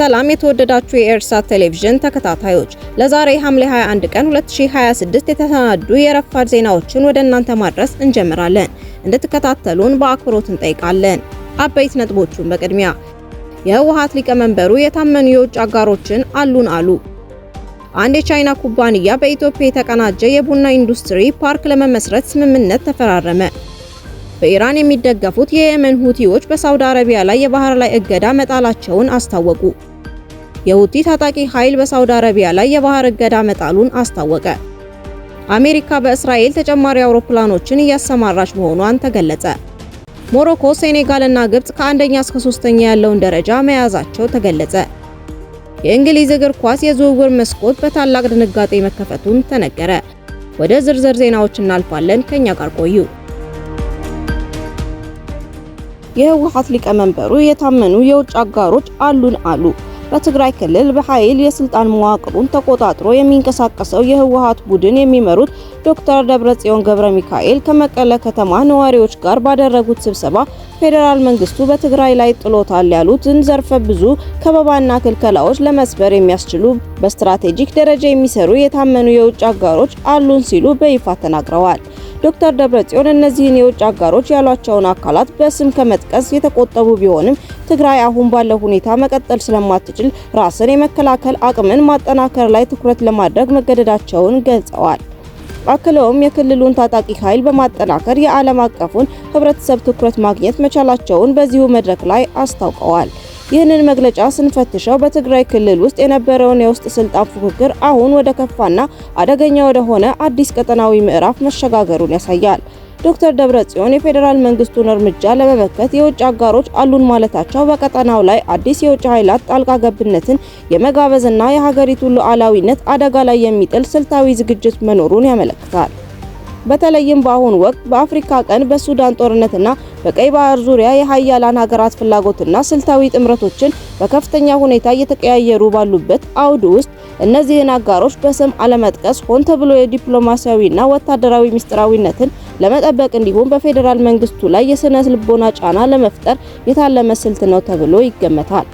ሰላም የተወደዳችሁ የኤርሳት ቴሌቪዥን ተከታታዮች፣ ለዛሬ ሐምሌ 21 ቀን 2026 የተሰናዱ የረፋድ ዜናዎችን ወደ እናንተ ማድረስ እንጀምራለን። እንድትከታተሉን በአክብሮት እንጠይቃለን። አበይት ነጥቦቹን በቅድሚያ የህወሓት ሊቀመንበሩ የታመኑ የውጭ አጋሮችን አሉን አሉ። አንድ የቻይና ኩባንያ በኢትዮጵያ የተቀናጀ የቡና ኢንዱስትሪ ፓርክ ለመመስረት ስምምነት ተፈራረመ። በኢራን የሚደገፉት የየመን ሁቲዎች በሳውዲ አረቢያ ላይ የባህር ላይ እገዳ መጣላቸውን አስታወቁ። የሁቲ ታጣቂ ኃይል በሳውዲ አረቢያ ላይ የባህር እገዳ መጣሉን አስታወቀ። አሜሪካ በእስራኤል ተጨማሪ አውሮፕላኖችን እያሰማራች መሆኗን ተገለጸ። ሞሮኮ፣ ሴኔጋል እና ግብጽ ከአንደኛ እስከ 3ኛ ያለውን ደረጃ መያዛቸው ተገለጸ። የእንግሊዝ እግር ኳስ የዝውውር መስኮት በታላቅ ድንጋጤ መከፈቱን ተነገረ። ወደ ዝርዝር ዜናዎች እናልፋለን። ከኛ ጋር ቆዩ። የህወሓት ሊቀመንበሩ የታመኑ የውጭ አጋሮች አሉን አሉ። በትግራይ ክልል በኃይል የስልጣን መዋቅሩን ተቆጣጥሮ የሚንቀሳቀሰው የህወሓት ቡድን የሚመሩት ዶክተር ደብረጽዮን ገብረ ሚካኤል ከመቀለ ከተማ ነዋሪዎች ጋር ባደረጉት ስብሰባ ፌዴራል መንግስቱ በትግራይ ላይ ጥሎታል ያሉትን ዘርፈ ብዙ ከበባና ክልከላዎች ለመስበር የሚያስችሉ በስትራቴጂክ ደረጃ የሚሰሩ የታመኑ የውጭ አጋሮች አሉን ሲሉ በይፋ ተናግረዋል። ዶክተር ደብረጽዮን እነዚህን የውጭ አጋሮች ያሏቸውን አካላት በስም ከመጥቀስ የተቆጠቡ ቢሆንም ትግራይ አሁን ባለው ሁኔታ መቀጠል ስለማትችል ራስን የመከላከል አቅምን ማጠናከር ላይ ትኩረት ለማድረግ መገደዳቸውን ገልጸዋል። አክለውም የክልሉን ታጣቂ ኃይል በማጠናከር የዓለም አቀፉን ህብረተሰብ ትኩረት ማግኘት መቻላቸውን በዚሁ መድረክ ላይ አስታውቀዋል። ይህንን መግለጫ ስንፈትሸው በትግራይ ክልል ውስጥ የነበረውን የውስጥ ስልጣን ፉክክር አሁን ወደ ከፋና አደገኛ ወደ ሆነ አዲስ ቀጠናዊ ምዕራፍ መሸጋገሩን ያሳያል። ዶክተር ደብረጽዮን የፌዴራል መንግስቱን እርምጃ ለመመከት የውጭ አጋሮች አሉን ማለታቸው በቀጠናው ላይ አዲስ የውጭ ኃይላት ጣልቃ ገብነትን የመጋበዝና የሀገሪቱን ሉዓላዊነት አደጋ ላይ የሚጥል ስልታዊ ዝግጅት መኖሩን ያመለክታል። በተለይም በአሁኑ ወቅት በአፍሪካ ቀንድ በሱዳን ጦርነትና በቀይ ባህር ዙሪያ የሀያላን ሀገራት ፍላጎትና ስልታዊ ጥምረቶችን በከፍተኛ ሁኔታ እየተቀያየሩ ባሉበት አውድ ውስጥ እነዚህን አጋሮች በስም አለመጥቀስ ሆን ተብሎ የዲፕሎማሲያዊና ወታደራዊ ምስጢራዊነትን ለመጠበቅ እንዲሁም በፌዴራል መንግስቱ ላይ የስነ ልቦና ጫና ለመፍጠር የታለመ ስልት ነው ተብሎ ይገመታል።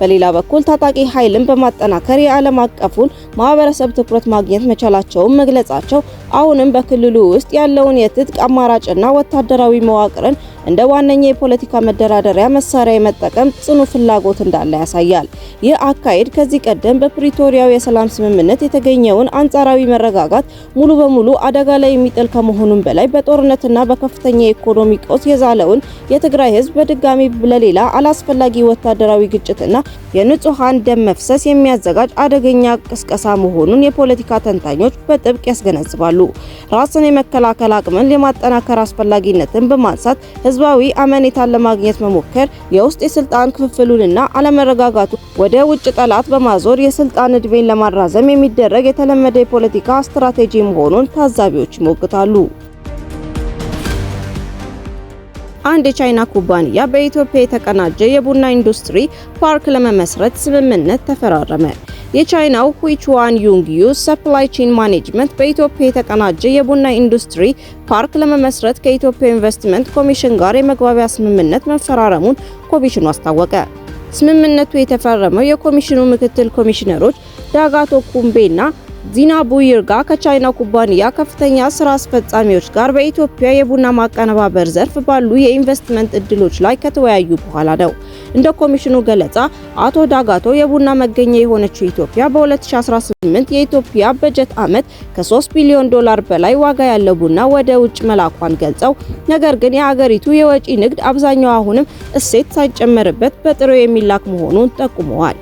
በሌላ በኩል ታጣቂ ኃይልን በማጠናከር የዓለም አቀፉን ማህበረሰብ ትኩረት ማግኘት መቻላቸውን መግለጻቸው አሁንም በክልሉ ውስጥ ያለውን የትጥቅ አማራጭና ወታደራዊ መዋቅርን እንደ ዋነኛ የፖለቲካ መደራደሪያ መሳሪያ የመጠቀም ጽኑ ፍላጎት እንዳለ ያሳያል። ይህ አካሄድ ከዚህ ቀደም በፕሪቶሪያው የሰላም ስምምነት የተገኘውን አንጻራዊ መረጋጋት ሙሉ በሙሉ አደጋ ላይ የሚጥል ከመሆኑም በላይ በጦርነትና በከፍተኛ የኢኮኖሚ ቀውስ የዛለውን የትግራይ ህዝብ በድጋሚ ለሌላ አላስፈላጊ ወታደራዊ ግጭትና የንጹሃን ደም መፍሰስ የሚያዘጋጅ አደገኛ ቅስቀሳ መሆኑን የፖለቲካ ተንታኞች በጥብቅ ያስገነዝባሉ። ራስን የመከላከል አቅምን የማጠናከር አስፈላጊነትን በማንሳት ህዝባዊ አመኔታን ለማግኘት መሞከር የውስጥ የስልጣን ክፍፍሉንና አለመረጋጋቱ ወደ ውጭ ጠላት በማዞር የስልጣን እድሜን ለማራዘም የሚደረግ የተለመደ የፖለቲካ ስትራቴጂ መሆኑን ታዛቢዎች ይሞግታሉ። አንድ የቻይና ኩባንያ በኢትዮጵያ የተቀናጀ የቡና ኢንዱስትሪ ፓርክ ለመመስረት ስምምነት ተፈራረመ። የቻይናው ሁይቹዋን ዩንግዩ ሰፕላይ ቼን ማኔጅመንት በኢትዮጵያ የተቀናጀ የቡና ኢንዱስትሪ ፓርክ ለመመስረት ከኢትዮጵያ ኢንቨስትመንት ኮሚሽን ጋር የመግባቢያ ስምምነት መፈራረሙን ኮሚሽኑ አስታወቀ። ስምምነቱ የተፈረመው የኮሚሽኑ ምክትል ኮሚሽነሮች ዳጋቶ ኩምቤና ዚናቡ ይርጋ ከቻይና ኩባንያ ከፍተኛ ስራ አስፈጻሚዎች ጋር በኢትዮጵያ የቡና ማቀነባበር ዘርፍ ባሉ የኢንቨስትመንት እድሎች ላይ ከተወያዩ በኋላ ነው። እንደ ኮሚሽኑ ገለጻ አቶ ዳጋቶ የቡና መገኛ የሆነችው ኢትዮጵያ በ2018 የኢትዮጵያ በጀት ዓመት ከ3 ቢሊዮን ዶላር በላይ ዋጋ ያለው ቡና ወደ ውጭ መላኳን ገልጸው ነገር ግን የሀገሪቱ የወጪ ንግድ አብዛኛው አሁንም እሴት ሳይጨመርበት በጥሬው የሚላክ መሆኑን ጠቁመዋል።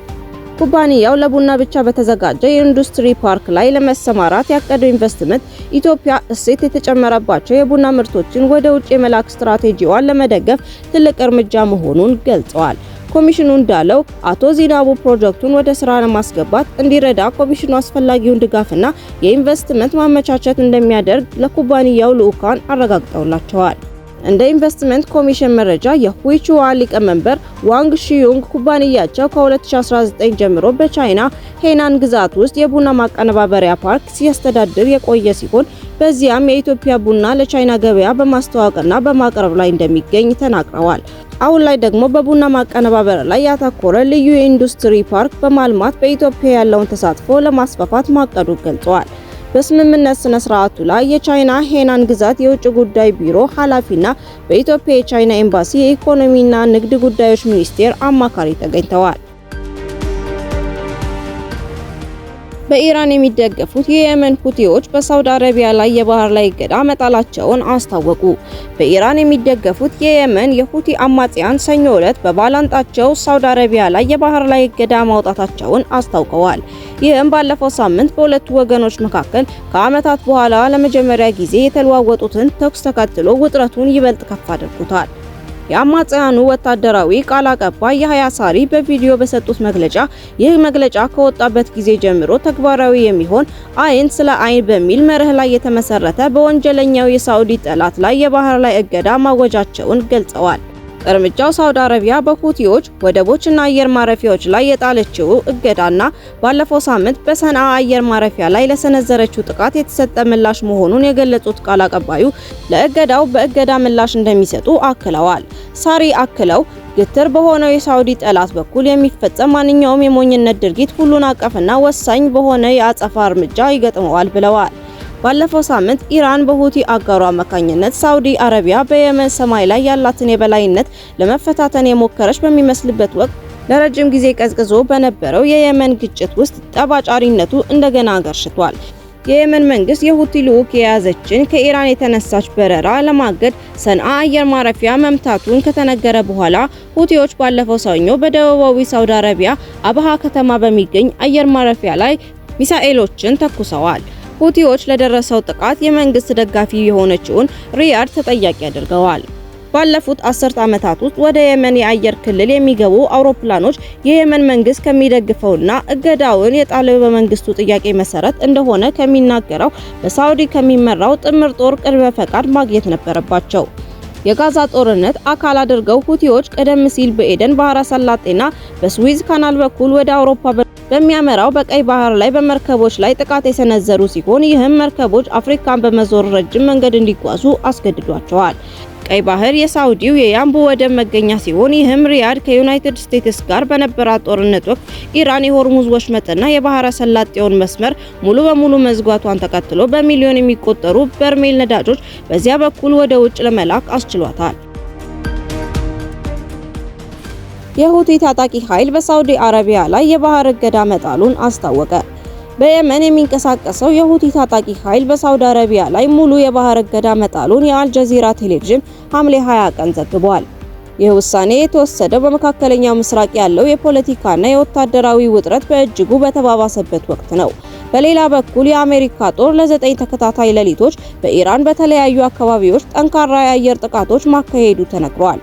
ኩባንያው ለቡና ብቻ በተዘጋጀ የኢንዱስትሪ ፓርክ ላይ ለመሰማራት ያቀደው ኢንቨስትመንት ኢትዮጵያ እሴት የተጨመረባቸው የቡና ምርቶችን ወደ ውጭ የመላክ ስትራቴጂዋን ለመደገፍ ትልቅ እርምጃ መሆኑን ገልጸዋል። ኮሚሽኑ እንዳለው አቶ ዚናቡ ፕሮጀክቱን ወደ ስራ ለማስገባት እንዲረዳ ኮሚሽኑ አስፈላጊውን ድጋፍና የኢንቨስትመንት ማመቻቸት እንደሚያደርግ ለኩባንያው ልዑካን አረጋግጠውላቸዋል። እንደ ኢንቨስትመንት ኮሚሽን መረጃ የሁይቹዋ ሊቀመንበር ዋንግ ሺዩንግ ኩባንያቸው ከ2019 ጀምሮ በቻይና ሄናን ግዛት ውስጥ የቡና ማቀነባበሪያ ፓርክ ሲያስተዳድር የቆየ ሲሆን በዚያም የኢትዮጵያ ቡና ለቻይና ገበያ በማስተዋወቅና በማቅረብ ላይ እንደሚገኝ ተናግረዋል። አሁን ላይ ደግሞ በቡና ማቀነባበሪያ ላይ ያተኮረ ልዩ የኢንዱስትሪ ፓርክ በማልማት በኢትዮጵያ ያለውን ተሳትፎ ለማስፋፋት ማቀዱን ገልጸዋል። በስምምነት ስነ ስርዓቱ ላይ የቻይና ሄናን ግዛት የውጭ ጉዳይ ቢሮ ኃላፊና በኢትዮጵያ የቻይና ኤምባሲ የኢኮኖሚና ንግድ ጉዳዮች ሚኒስቴር አማካሪ ተገኝተዋል። በኢራን የሚደገፉት የየመን ሁቲዎች በሳውዲ አረቢያ ላይ የባህር ላይ እገዳ መጣላቸውን አስታወቁ። በኢራን የሚደገፉት የየመን የሁቲ አማጽያን ሰኞ ዕለት በባላንጣቸው ሳውዲ አረቢያ ላይ የባህር ላይ እገዳ ማውጣታቸውን አስታውቀዋል። ይህም ባለፈው ሳምንት በሁለቱ ወገኖች መካከል ከዓመታት በኋላ ለመጀመሪያ ጊዜ የተለዋወጡትን ተኩስ ተከትሎ ውጥረቱን ይበልጥ ከፍ አድርጎታል። የአማጽያኑ ወታደራዊ ቃል አቀባይ ያህያ ሳሪ በቪዲዮ በሰጡት መግለጫ ይህ መግለጫ ከወጣበት ጊዜ ጀምሮ ተግባራዊ የሚሆን አይን ስለ አይን በሚል መርህ ላይ የተመሰረተ በወንጀለኛው የሳውዲ ጠላት ላይ የባህር ላይ እገዳ ማወጃቸውን ገልጸዋል። እርምጃው ሳውዲ አረቢያ በሁቲዎች ወደቦችና አየር ማረፊያዎች ላይ የጣለችው እገዳና ባለፈው ሳምንት በሰንዓ አየር ማረፊያ ላይ ለሰነዘረችው ጥቃት የተሰጠ ምላሽ መሆኑን የገለጹት ቃል አቀባዩ ለእገዳው በእገዳ ምላሽ እንደሚሰጡ አክለዋል። ሳሪ አክለው ግትር በሆነው የሳውዲ ጠላት በኩል የሚፈጸም ማንኛውም የሞኝነት ድርጊት ሁሉን አቀፍና ወሳኝ በሆነ የአጸፋ እርምጃ ይገጥመዋል ብለዋል። ባለፈው ሳምንት ኢራን በሁቲ አጋሯ አማካኝነት ሳውዲ አረቢያ በየመን ሰማይ ላይ ያላትን የበላይነት ለመፈታተን የሞከረች በሚመስልበት ወቅት ለረጅም ጊዜ ቀዝቅዞ በነበረው የየመን ግጭት ውስጥ ጠባጫሪነቱ እንደገና አገርሽቷል። የየመን መንግስት የሁቲ ልዑክ የያዘችን ከኢራን የተነሳች በረራ ለማገድ ሰንዓ አየር ማረፊያ መምታቱን ከተነገረ በኋላ ሁቲዎች ባለፈው ሰኞ በደቡባዊ ሳውዲ አረቢያ አብሃ ከተማ በሚገኝ አየር ማረፊያ ላይ ሚሳኤሎችን ተኩሰዋል። ሁቲዎች ለደረሰው ጥቃት የመንግስት ደጋፊ የሆነችውን ሪያድ ተጠያቂ አድርገዋል። ባለፉት 10 ዓመታት ውስጥ ወደ የመን የአየር ክልል የሚገቡ አውሮፕላኖች የየመን መንግስት ከሚደግፈውና እገዳውን የጣለው በመንግስቱ ጥያቄ መሰረት እንደሆነ ከሚናገረው በሳውዲ ከሚመራው ጥምር ጦር ቅድመ ፈቃድ ማግኘት ነበረባቸው። የጋዛ ጦርነት አካል አድርገው ሁቲዎች ቀደም ሲል በኤደን ባህረ ሰላጤና በስዊዝ ካናል በኩል ወደ አውሮፓ በሚያመራው በቀይ ባህር ላይ በመርከቦች ላይ ጥቃት የሰነዘሩ ሲሆን ይህም መርከቦች አፍሪካን በመዞር ረጅም መንገድ እንዲጓዙ አስገድዷቸዋል። ቀይ ባህር የሳውዲው የያምቡ ወደብ መገኛ ሲሆን ይህም ሪያድ ከዩናይትድ ስቴትስ ጋር በነበራት ጦርነት ወቅት ኢራን የሆርሙዝ ወሽመጥና የባህረ ሰላጤውን መስመር ሙሉ በሙሉ መዝጓቷን ተከትሎ በሚሊዮን የሚቆጠሩ በርሜል ነዳጆች በዚያ በኩል ወደ ውጭ ለመላክ አስችሏታል። የሁቲ ታጣቂ ኃይል በሳውዲ አረቢያ ላይ የባህር እገዳ መጣሉን አስታወቀ። በየመን የሚንቀሳቀሰው የሁቲ ታጣቂ ኃይል በሳውዲ አረቢያ ላይ ሙሉ የባህር እገዳ መጣሉን የአልጀዚራ ቴሌቪዥን ሐምሌ 20 ቀን ዘግቧል። ይህ ውሳኔ የተወሰደው በመካከለኛው ምስራቅ ያለው የፖለቲካና የወታደራዊ ውጥረት በእጅጉ በተባባሰበት ወቅት ነው። በሌላ በኩል የአሜሪካ ጦር ለ9 ተከታታይ ሌሊቶች በኢራን በተለያዩ አካባቢዎች ጠንካራ የአየር ጥቃቶች ማካሄዱ ተነግሯል።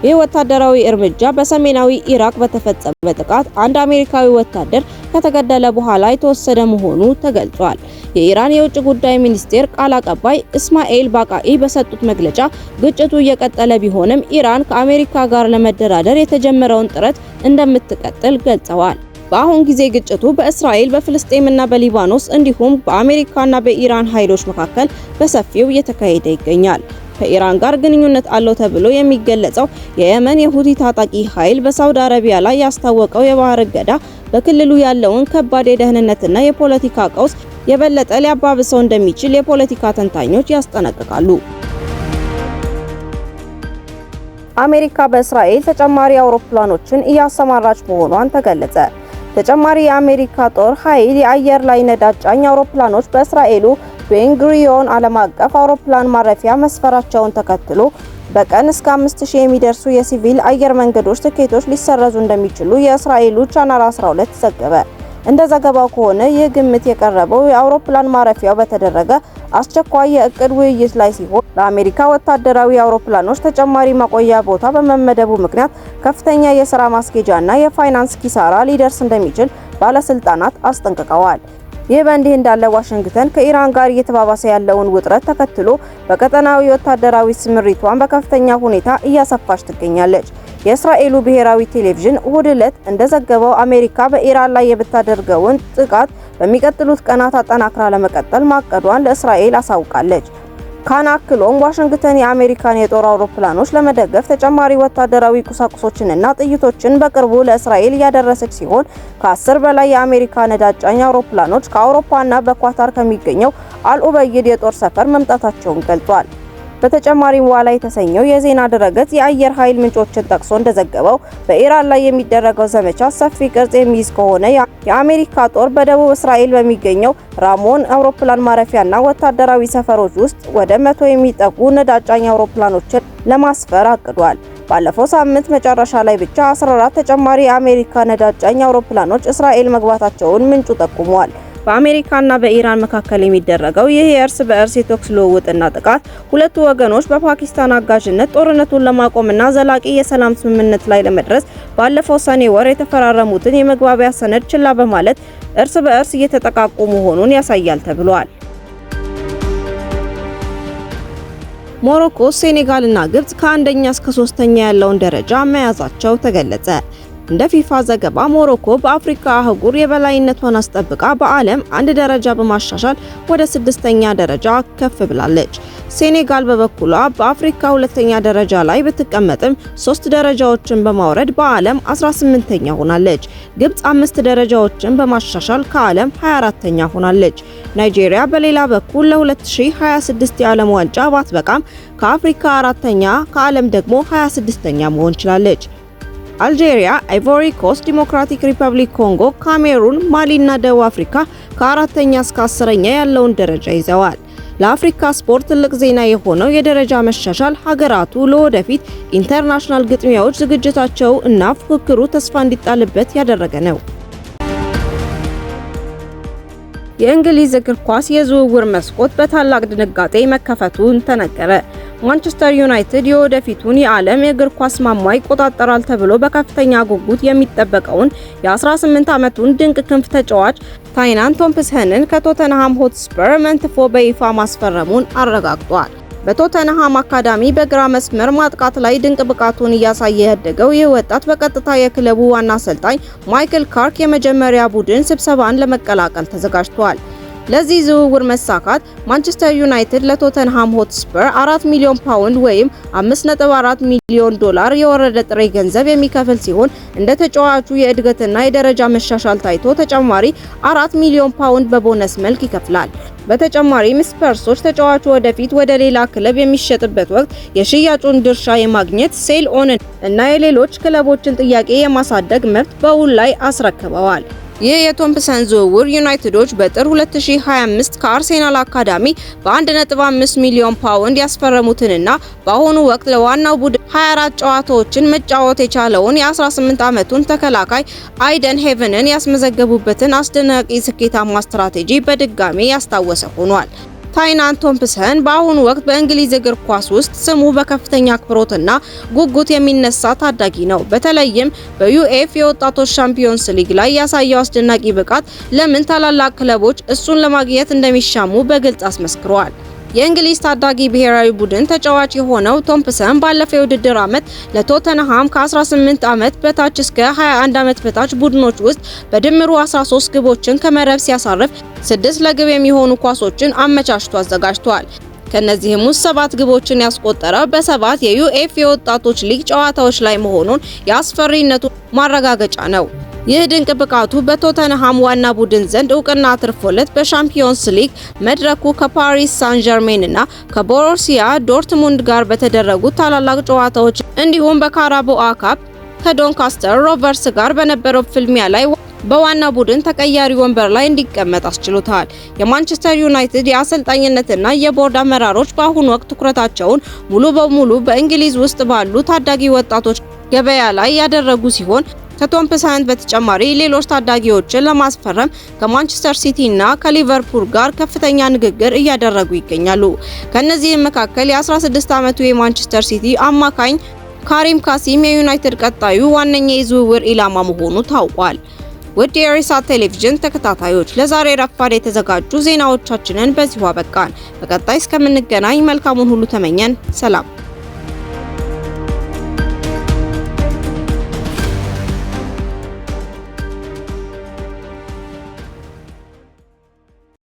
ይህ ወታደራዊ እርምጃ በሰሜናዊ ኢራቅ በተፈጸመ ጥቃት አንድ አሜሪካዊ ወታደር ከተገደለ በኋላ የተወሰደ መሆኑ ተገልጿል። የኢራን የውጭ ጉዳይ ሚኒስቴር ቃል አቀባይ እስማኤል ባቃኢ በሰጡት መግለጫ ግጭቱ እየቀጠለ ቢሆንም ኢራን ከአሜሪካ ጋር ለመደራደር የተጀመረውን ጥረት እንደምትቀጥል ገልጸዋል። በአሁን ጊዜ ግጭቱ በእስራኤል በፍልስጤምና በሊባኖስ እንዲሁም በአሜሪካና በኢራን ኃይሎች መካከል በሰፊው እየተካሄደ ይገኛል። ከኢራን ጋር ግንኙነት አለው ተብሎ የሚገለጸው የየመን የሁቲ ታጣቂ ኃይል በሳውዲ አረቢያ ላይ ያስታወቀው የባህር እገዳ በክልሉ ያለውን ከባድ የደህንነትና የፖለቲካ ቀውስ የበለጠ ሊያባብሰው እንደሚችል የፖለቲካ ተንታኞች ያስጠነቅቃሉ። አሜሪካ በእስራኤል ተጨማሪ አውሮፕላኖችን እያሰማራች መሆኗን ተገለጸ። ተጨማሪ የአሜሪካ ጦር ኃይል የአየር ላይ ነዳጅ ጫኝ አውሮፕላኖች በእስራኤሉ ቤንጉሪዮን ዓለም አቀፍ አውሮፕላን ማረፊያ መስፈራቸውን ተከትሎ በቀን እስከ 5000 የሚደርሱ የሲቪል አየር መንገዶች ትኬቶች ሊሰረዙ እንደሚችሉ የእስራኤሉ ቻናል 12 ዘገበ። እንደ ዘገባው ከሆነ ይህ ግምት የቀረበው የአውሮፕላን ማረፊያው በተደረገ አስቸኳይ የእቅድ ውይይት ላይ ሲሆን ለአሜሪካ ወታደራዊ አውሮፕላኖች ተጨማሪ ማቆያ ቦታ በመመደቡ ምክንያት ከፍተኛ የሥራ ማስኬጃና የፋይናንስ ኪሳራ ሊደርስ እንደሚችል ባለስልጣናት አስጠንቅቀዋል። ይህ በእንዲህ እንዳለ ዋሽንግተን ከኢራን ጋር እየተባባሰ ያለውን ውጥረት ተከትሎ በቀጠናዊ ወታደራዊ ስምሪቷን በከፍተኛ ሁኔታ እያሰፋች ትገኛለች። የእስራኤሉ ብሔራዊ ቴሌቪዥን እሁድ ዕለት እንደዘገበው አሜሪካ በኢራን ላይ የምታደርገውን ጥቃት በሚቀጥሉት ቀናት አጠናክራ ለመቀጠል ማቀዷን ለእስራኤል አሳውቃለች። ካን አክሎም ዋሽንግተን የአሜሪካን የጦር አውሮፕላኖች ለመደገፍ ተጨማሪ ወታደራዊ ቁሳቁሶችንና ጥይቶችን በቅርቡ ለእስራኤል እያደረሰች ሲሆን ከ10 በላይ የአሜሪካ ነዳጅ ጫኝ አውሮፕላኖች ከአውሮፓና በኳታር ከሚገኘው አልኡበይድ የጦር ሰፈር መምጣታቸውን ገልጿል። በተጨማሪም ዋላ የተሰኘው የዜና ድረገጽ የአየር ኃይል ምንጮችን ጠቅሶ እንደዘገበው በኢራን ላይ የሚደረገው ዘመቻ ሰፊ ቅርጽ የሚይዝ ከሆነ የአሜሪካ ጦር በደቡብ እስራኤል በሚገኘው ራሞን አውሮፕላን ማረፊያና ወታደራዊ ሰፈሮች ውስጥ ወደ 100 የሚጠጉ ነዳጅ ጫኝ አውሮፕላኖችን ለማስፈር አቅዷል። ባለፈው ሳምንት መጨረሻ ላይ ብቻ 14 ተጨማሪ የአሜሪካ ነዳጅ ጫኝ አውሮፕላኖች እስራኤል መግባታቸውን ምንጩ ጠቁሟል። በአሜሪካና በኢራን መካከል የሚደረገው ይህ የእርስ በእርስ የተኩስ ልውውጥና ጥቃት ሁለቱ ወገኖች በፓኪስታን አጋዥነት ጦርነቱን ለማቆምና ዘላቂ የሰላም ስምምነት ላይ ለመድረስ ባለፈው ሰኔ ወር የተፈራረሙትን የመግባቢያ ሰነድ ችላ በማለት እርስ በእርስ እየተጠቃቁ መሆኑን ያሳያል ተብሏል። ሞሮኮ፣ ሴኔጋልና ግብጽ ከአንደኛ እስከ 3ኛ ያለውን ደረጃ መያዛቸው ተገለጸ። እንደ ፊፋ ዘገባ ሞሮኮ በአፍሪካ አህጉር የበላይነቷን አስጠብቃ በዓለም አንድ ደረጃ በማሻሻል ወደ 6ኛ ደረጃ ከፍ ብላለች። ሴኔጋል በበኩሏ በአፍሪካ 2ኛ ደረጃ ላይ ብትቀመጥም 3 ደረጃዎችን በማውረድ በዓለም 18ኛ ሆናለች። ግብጽ 5 ደረጃዎችን በማሻሻል ከዓለም 24ኛ ሆናለች። ናይጄሪያ በሌላ በኩል ለ2026 የዓለም ዋንጫ ባትበቃም ከአፍሪካ 4ኛ ከዓለም ደግሞ 26ኛ መሆን ችላለች። አልጄሪያ፣ አይቮሪ ኮስት፣ ዲሞክራቲክ ሪፐብሊክ ኮንጎ፣ ካሜሩን፣ ማሊና ደቡብ አፍሪካ ከ4ኛ እስከ 10ኛ ያለውን ደረጃ ይዘዋል። ለአፍሪካ ስፖርት ትልቅ ዜና የሆነው የደረጃ መሻሻል ሀገራቱ ለወደፊት ኢንተርናሽናል ግጥሚያዎች ዝግጅታቸው እና ፉክክሩ ተስፋ እንዲጣልበት ያደረገ ነው። የእንግሊዝ እግር ኳስ የዝውውር መስኮት በታላቅ ድንጋጤ መከፈቱን ተነገረ። ማንቸስተር ዩናይትድ የወደፊቱን የዓለም የእግር ኳስ ማማ ይቆጣጠራል ተብሎ በከፍተኛ ጉጉት የሚጠበቀውን የ18 ዓመቱን ድንቅ ክንፍ ተጫዋች ታይናን ቶምፕሰንን ከቶተንሃም ሆትስፐር መንትፎ በይፋ ማስፈረሙን አረጋግጧል። በቶተንሃም አካዳሚ በግራ መስመር ማጥቃት ላይ ድንቅ ብቃቱን እያሳየ ያደገው ይህ ወጣት በቀጥታ የክለቡ ዋና አሰልጣኝ ማይክል ካርክ የመጀመሪያ ቡድን ስብሰባን ለመቀላቀል ተዘጋጅቷል። ለዚህ ዝውውር መሳካት ማንቸስተር ዩናይትድ ለቶተንሃም ሆትስፐር 4 ሚሊዮን ፓውንድ ወይም 5.4 ሚሊዮን ዶላር የወረደ ጥሬ ገንዘብ የሚከፍል ሲሆን እንደ ተጫዋቹ የእድገትና የደረጃ መሻሻል ታይቶ ተጨማሪ 4 ሚሊዮን ፓውንድ በቦነስ መልክ ይከፍላል። በተጨማሪም ስፐርሶች ተጫዋቹ ወደፊት ወደ ሌላ ክለብ የሚሸጥበት ወቅት የሽያጩን ድርሻ የማግኘት ሴል ኦን እና የሌሎች ክለቦችን ጥያቄ የማሳደግ መብት በውል ላይ አስረክበዋል። ይህ የቶምፕሰን ዝውውር ዩናይትዶች በጥር 2025 ከአርሴናል አካዳሚ በ1.5 ሚሊዮን ፓውንድ ያስፈረሙትንና በአሁኑ ወቅት ለዋናው ቡድን 24 ጨዋታዎችን መጫወት የቻለውን የ18 ዓመቱን ተከላካይ አይደን ሄቨንን ያስመዘገቡበትን አስደናቂ ስኬታማ ስትራቴጂ በድጋሚ ያስታወሰ ሆኗል። ታይናን ቶምፕሰን በአሁኑ ወቅት በእንግሊዝ እግር ኳስ ውስጥ ስሙ በከፍተኛ አክብሮትና ጉጉት የሚነሳ ታዳጊ ነው። በተለይም በዩኤፍ የወጣቶች ሻምፒዮንስ ሊግ ላይ ያሳየው አስደናቂ ብቃት ለምን ታላላቅ ክለቦች እሱን ለማግኘት እንደሚሻሙ በግልጽ አስመስክሯል። የእንግሊዝ ታዳጊ ብሔራዊ ቡድን ተጫዋች የሆነው ቶምፕሰን ባለፈው የውድድር ዓመት ለቶተንሃም ከ18 ዓመት በታች እስከ 21 ዓመት በታች ቡድኖች ውስጥ በድምሩ 13 ግቦችን ከመረብ ሲያሳርፍ 6 ለግብ የሚሆኑ ኳሶችን አመቻችቶ አዘጋጅቷል። ከነዚህም ውስጥ 7 ግቦችን ያስቆጠረው በ7 የዩኤፍ የወጣቶች ሊግ ጨዋታዎች ላይ መሆኑን የአስፈሪነቱ ማረጋገጫ ነው። ይህ ድንቅ ብቃቱ በቶተንሃም ዋና ቡድን ዘንድ እውቅና አትርፎለት በሻምፒዮንስ ሊግ መድረኩ ከፓሪስ ሳን ዠርሜን እና ከቦሩሲያ ዶርትሙንድ ጋር በተደረጉ ታላላቅ ጨዋታዎች እንዲሁም በካራቦአ ካፕ ከዶንካስተር ሮቨርስ ጋር በነበረው ፍልሚያ ላይ በዋና ቡድን ተቀያሪ ወንበር ላይ እንዲቀመጥ አስችሎታል። የማንቸስተር ዩናይትድ የአሰልጣኝነትና የቦርድ አመራሮች በአሁኑ ወቅት ትኩረታቸውን ሙሉ በሙሉ በእንግሊዝ ውስጥ ባሉ ታዳጊ ወጣቶች ገበያ ላይ ያደረጉ ሲሆን ከቶምፕሰን በተጨማሪ ሌሎች ታዳጊዎችን ለማስፈረም ከማንቸስተር ሲቲ እና ከሊቨርፑል ጋር ከፍተኛ ንግግር እያደረጉ ይገኛሉ። ከነዚህም መካከል የ16 ዓመቱ የማንቸስተር ሲቲ አማካኝ ካሪም ካሲም የዩናይትድ ቀጣዩ ዋነኛ የዝውውር ኢላማ መሆኑ ታውቋል። ውድ የኢሳት ቴሌቪዥን ተከታታዮች ለዛሬ ረፋድ የተዘጋጁ ዜናዎቻችንን በዚሁ አበቃን። በቀጣይ እስከምንገናኝ መልካሙን ሁሉ ተመኘን። ሰላም።